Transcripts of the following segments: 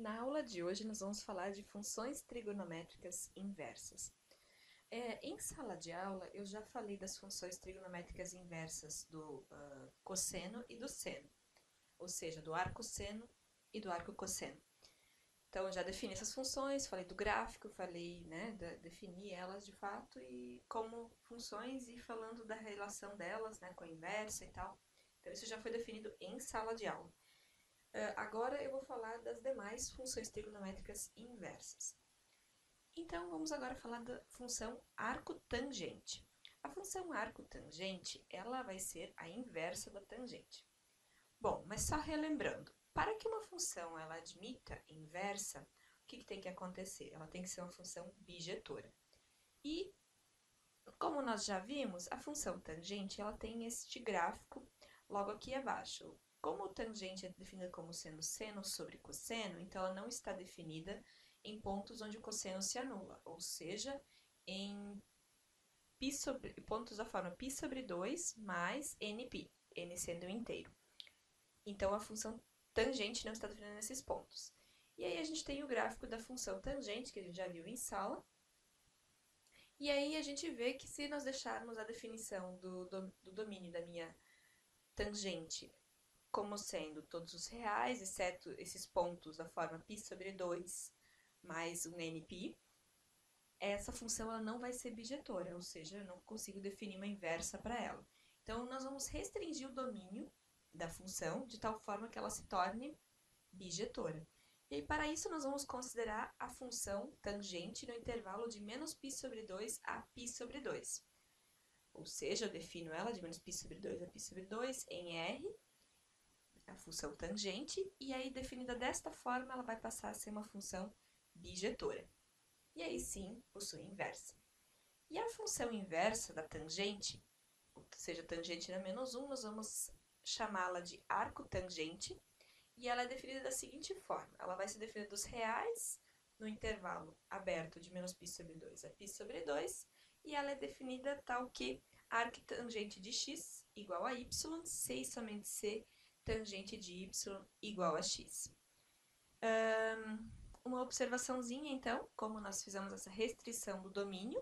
Na aula de hoje, nós vamos falar de funções trigonométricas inversas. Em sala de aula, eu já falei das funções trigonométricas inversas do cosseno e do seno, ou seja, do arcosseno e do arcocosseno. Então, eu já defini essas funções, falei do gráfico, falei, né, defini elas de fato e como funções e falando da relação delas, né, com a inversa e tal. Então, isso já foi definido em sala de aula. Agora eu vou falar das demais funções trigonométricas inversas. Então, vamos agora falar da função arcotangente. A função arcotangente, ela vai ser a inversa da tangente. Bom, mas só relembrando, para que uma função ela admita inversa, o que tem que acontecer? Ela tem que ser uma função bijetora. E, como nós já vimos, a função tangente ela tem este gráfico logo aqui abaixo. Como o tangente é definida como sendo seno sobre cosseno, então ela não está definida em pontos onde o cosseno se anula, ou seja, em pontos da forma π sobre 2 mais nπ, n sendo inteiro. Então a função tangente não está definida nesses pontos. E aí a gente tem o gráfico da função tangente, que a gente já viu em sala. E aí a gente vê que se nós deixarmos a definição do domínio da minha tangente como sendo todos os reais, exceto esses pontos da forma π sobre 2 mais um nπ, essa função ela não vai ser bijetora, ou seja, eu não consigo definir uma inversa para ela. Então, nós vamos restringir o domínio da função de tal forma que ela se torne bijetora. E aí, para isso, nós vamos considerar a função tangente no intervalo de menos π sobre 2 a π sobre 2. Ou seja, eu defino ela de menos π sobre 2 a π sobre 2 em R, a função tangente, e aí definida desta forma ela vai passar a ser uma função bijetora. E aí sim, possui inversa. E a função inversa da tangente, ou seja, tangente na menos 1, nós vamos chamá-la de arcotangente, e ela é definida da seguinte forma, ela vai ser definida dos reais no intervalo aberto de menos π sobre 2 a π sobre 2, e ela é definida tal que arctangente de x igual a y, C e somente C, tangente de y igual a x. Uma observaçãozinha, então, como nós fizemos essa restrição do domínio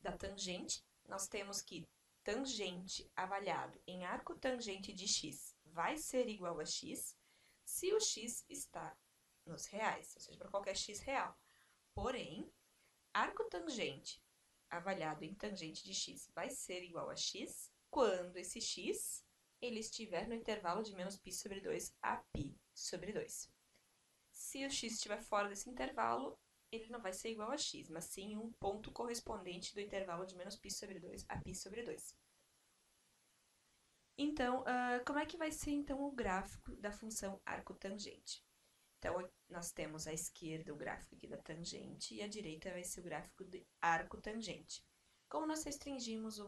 da tangente, nós temos que tangente avaliado em arcotangente de x vai ser igual a x se o x está nos reais, ou seja, para qualquer x real. Porém, arcotangente avaliado em tangente de x vai ser igual a x quando esse x ele estiver no intervalo de menos π sobre 2 a π sobre 2. Se o x estiver fora desse intervalo, ele não vai ser igual a x, mas sim um ponto correspondente do intervalo de menos π sobre 2 a π sobre 2. Então, como é que vai ser então o gráfico da função arcotangente? Então, nós temos à esquerda o gráfico aqui da tangente e à direita vai ser o gráfico de arcotangente. Como nós restringimos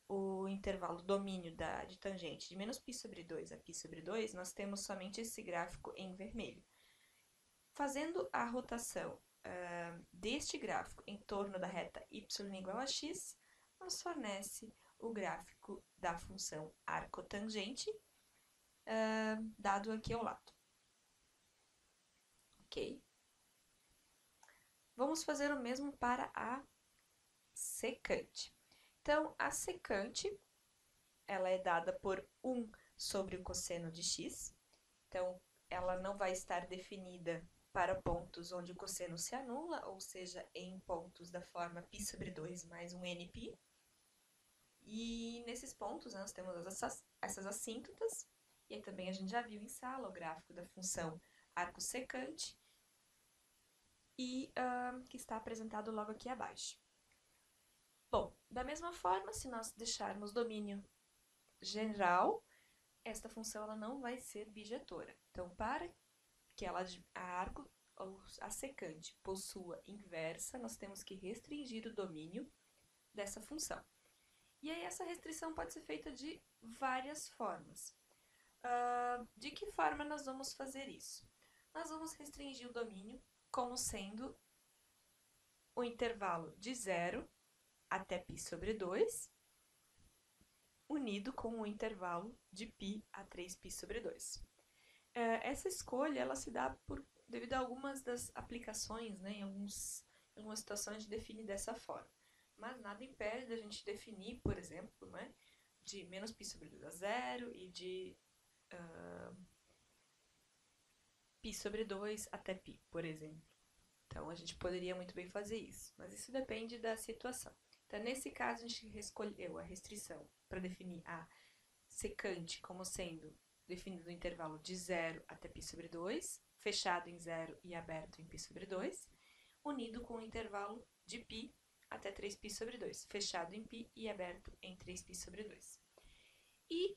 o intervalo domínio de tangente de menos π sobre 2 a π sobre 2, nós temos somente esse gráfico em vermelho. Fazendo a rotação deste gráfico em torno da reta y igual a x, nos fornece o gráfico da função arcotangente, dado aqui ao lado. Ok? Vamos fazer o mesmo para a secante. Então, a secante, ela é dada por 1 sobre o cosseno de x. Então, ela não vai estar definida para pontos onde o cosseno se anula, ou seja, em pontos da forma π sobre 2 mais um nπ. E nesses pontos nós temos essas assíntotas, e aí também a gente já viu em sala o gráfico da função arco-secante, e que está apresentado logo aqui abaixo. Bom, da mesma forma, se nós deixarmos domínio geral, esta função ela não vai ser bijetora. Então, para que a secante possua inversa, nós temos que restringir o domínio dessa função. E aí essa restrição pode ser feita de várias formas. De que forma nós vamos fazer isso? Nós vamos restringir o domínio como sendo o intervalo de 0 até π sobre 2, unido com o intervalo de π a 3π sobre 2. Essa escolha ela se dá por devido a algumas das aplicações, né, em algumas situações a gente define dessa forma. Mas nada impede da gente definir, por exemplo, né, de menos π sobre 2 a 0 e de π sobre 2 até π, por exemplo. Então, a gente poderia muito bem fazer isso, mas isso depende da situação. Então, nesse caso, a gente escolheu a restrição para definir a secante como sendo definido no intervalo de 0 até π sobre 2, fechado em 0 e aberto em π sobre 2, unido com o intervalo de π até 3π sobre 2, fechado em π e aberto em 3π sobre 2. E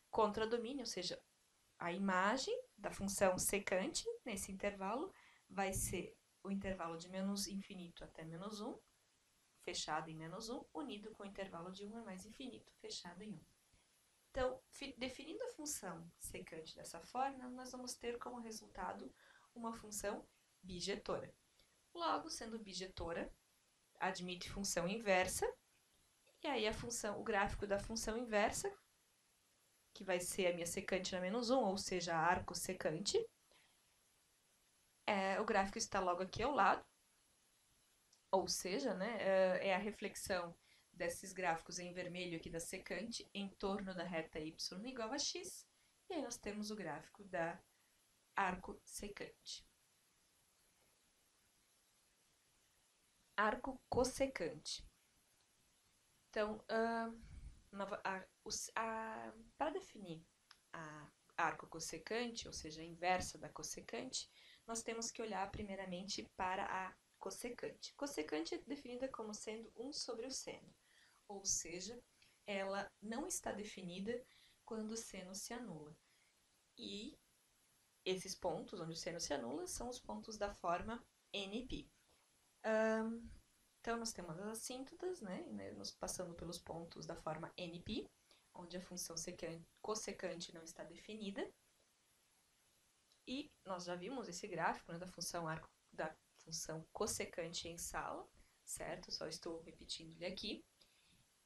contradomínio, ou seja, a imagem da função secante nesse intervalo vai ser o intervalo de menos infinito até menos 1, fechado em menos 1, unido com o intervalo de 1 a mais infinito, fechado em 1. Então, definindo a função secante dessa forma, nós vamos ter como resultado uma função bijetora. Logo, sendo bijetora, admite função inversa, e aí o gráfico da função inversa, que vai ser a minha secante na menos 1, ou seja, a arco secante, o gráfico está logo aqui ao lado, ou seja, né, é a reflexão desses gráficos em vermelho aqui da secante em torno da reta y igual a x, e aí nós temos o gráfico da arco secante. Arco cossecante. Então, para definir a arco cossecante, ou seja, a inversa da cossecante, nós temos que olhar primeiramente para a cossecante. Cossecante é definida como sendo 1 sobre o seno, ou seja, ela não está definida quando o seno se anula. E esses pontos onde o seno se anula são os pontos da forma NP. Então, nós temos as assíntotas, né, nos passando pelos pontos da forma NP, onde a função cossecante não está definida. E nós já vimos esse gráfico, né, da função cossecante em sala, certo? Só estou repetindo ele aqui.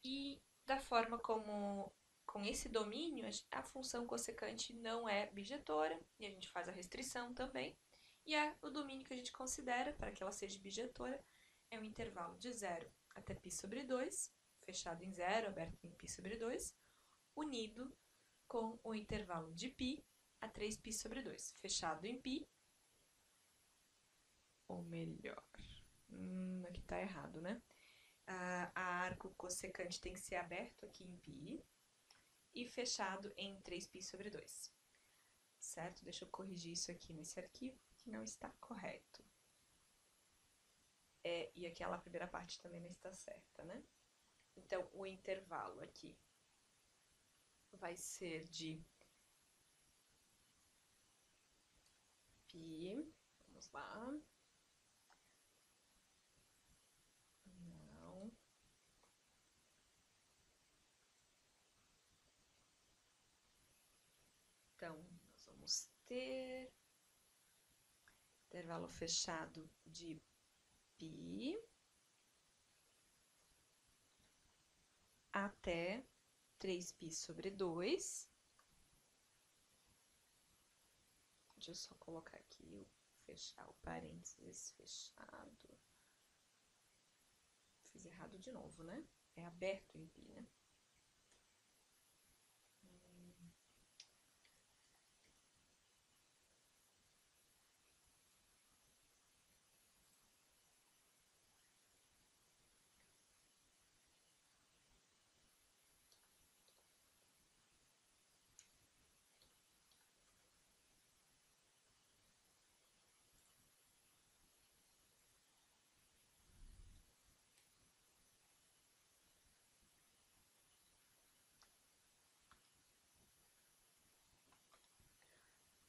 E da forma como, com esse domínio, a função cossecante não é bijetora, e a gente faz a restrição também. E o domínio que a gente considera, para que ela seja bijetora, é um intervalo de 0 até π sobre 2, fechado em 0, aberto em π sobre 2, unido com o intervalo de π a 3π sobre 2, fechado em π, ou melhor, aqui está errado, né? A arco cossecante tem que ser aberto aqui em π e fechado em 3π sobre 2, certo? Deixa eu corrigir isso aqui nesse arquivo, que não está correto. E aquela primeira parte também não está certa, né? Então, o intervalo aqui vai ser de π, vamos lá. Não. Então, nós vamos ter intervalo fechado de π até 3π sobre 2. Deixa eu só colocar aqui, fechar o parênteses fechado. Fiz errado de novo, né? É aberto em π, né?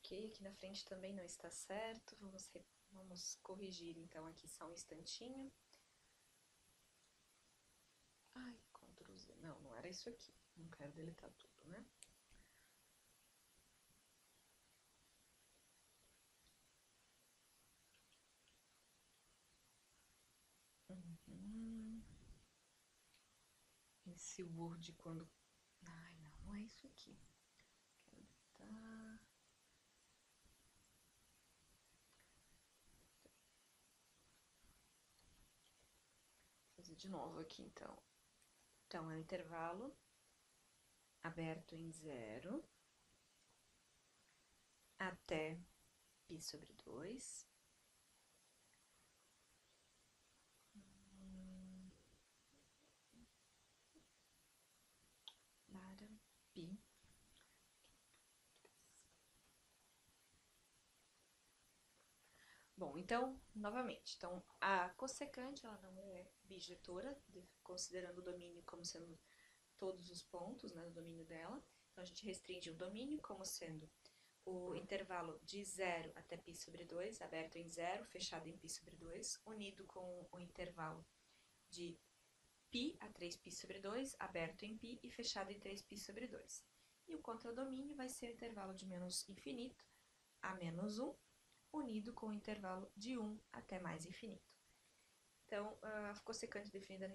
Ok, aqui na frente também não está certo. Vamos corrigir então aqui só um instantinho. Ai, Ctrl Z. Não, não era isso aqui. Não quero deletar tudo, né? Esse Word quando... Ai, não, não é isso aqui. Quero editar... fazer de novo aqui, então. Então, é o intervalo aberto em 0 até π sobre 2. Para π. Bom, então, novamente, então, a cossecante, ela não é bijetora, considerando o domínio como sendo todos os pontos, né, do domínio dela. Então, a gente restringe o domínio como sendo o intervalo de 0 até π sobre 2, aberto em 0, fechado em π sobre 2, unido com o intervalo de π a 3π sobre 2, aberto em π e fechado em 3π sobre 2. E o contradomínio vai ser o intervalo de menos infinito a menos 1, unido com o intervalo de 1 até mais infinito. Então, a cossecante definida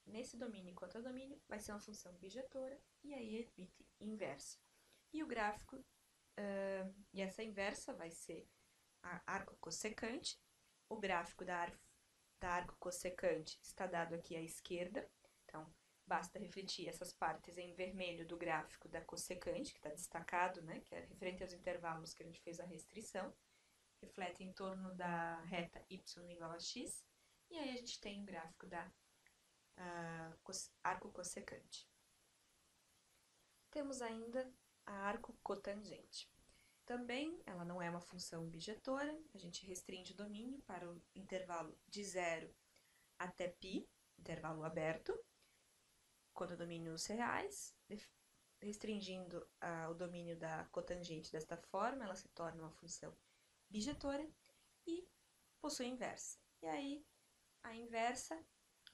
nesse domínio e contradomínio vai ser uma função bijetora e aí emite inversa. E o gráfico, e essa inversa vai ser a arco cossecante. O gráfico da arco cossecante está dado aqui à esquerda, então basta refletir essas partes em vermelho do gráfico da cossecante, que está destacado, né, que é referente aos intervalos que a gente fez a restrição, reflete em torno da reta y igual a x, e aí a gente tem o gráfico da arco cossecante. Temos ainda a arco cotangente. Também ela não é uma função bijetora, a gente restringe o domínio para o intervalo de 0 até π, intervalo aberto, contradomínios reais, restringindo o domínio da cotangente desta forma, ela se torna uma função bijetora e possui inversa. E aí, a inversa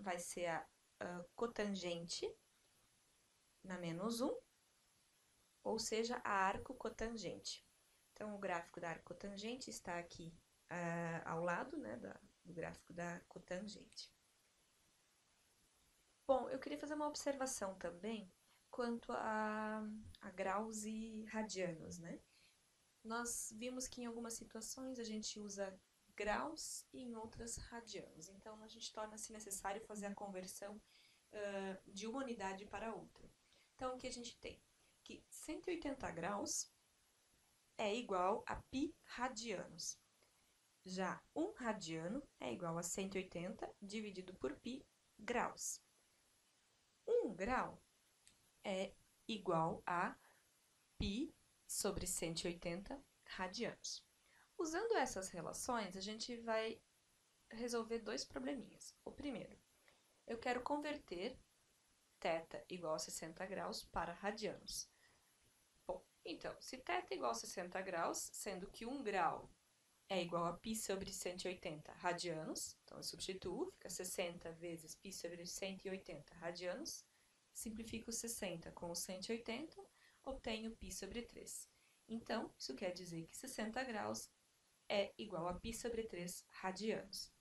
vai ser a cotangente na menos 1, ou seja, a arco cotangente. Então, o gráfico da arco cotangente está aqui ao lado, né, do gráfico da cotangente. Bom, eu queria fazer uma observação também quanto a graus e radianos, né? Nós vimos que em algumas situações a gente usa graus e em outras radianos. Então, a gente torna-se necessário fazer a conversão de uma unidade para outra. Então, o que a gente tem? Que 180 graus é igual a π radianos. Já 1 radiano é igual a 180 dividido por π graus. 1 grau é igual a π sobre 180 radianos. Usando essas relações, a gente vai resolver dois probleminhas. O primeiro, eu quero converter θ igual a 60 graus para radianos. Bom, então, se θ igual a 60 graus, sendo que 1 grau é igual a π sobre 180 radianos, então eu substituo, fica 60 vezes π sobre 180 radianos, simplifico 60 com o 180, obtenho π sobre 3. Então, isso quer dizer que 60 graus é igual a π sobre 3 radianos.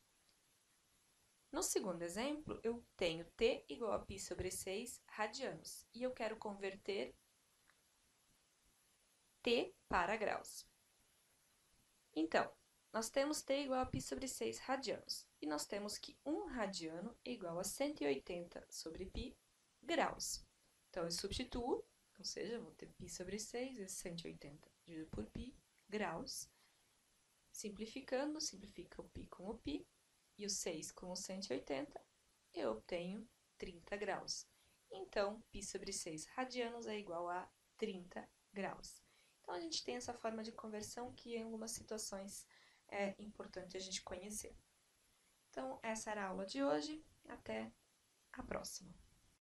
No segundo exemplo, eu tenho t igual a π sobre 6 radianos, e eu quero converter t para graus. Então, nós temos t igual a π sobre 6 radianos, e nós temos que 1 radiano é igual a 180 sobre π graus. Então, eu substituo, ou seja, vou ter π sobre 6 vezes 180 dividido por π graus. Simplificando, simplifica o π com o π, e o 6 com o 180, eu obtenho 30 graus. Então, π sobre 6 radianos é igual a 30 graus. Então, a gente tem essa forma de conversão que em algumas situações é importante a gente conhecer. Então, essa era a aula de hoje. Até a próxima.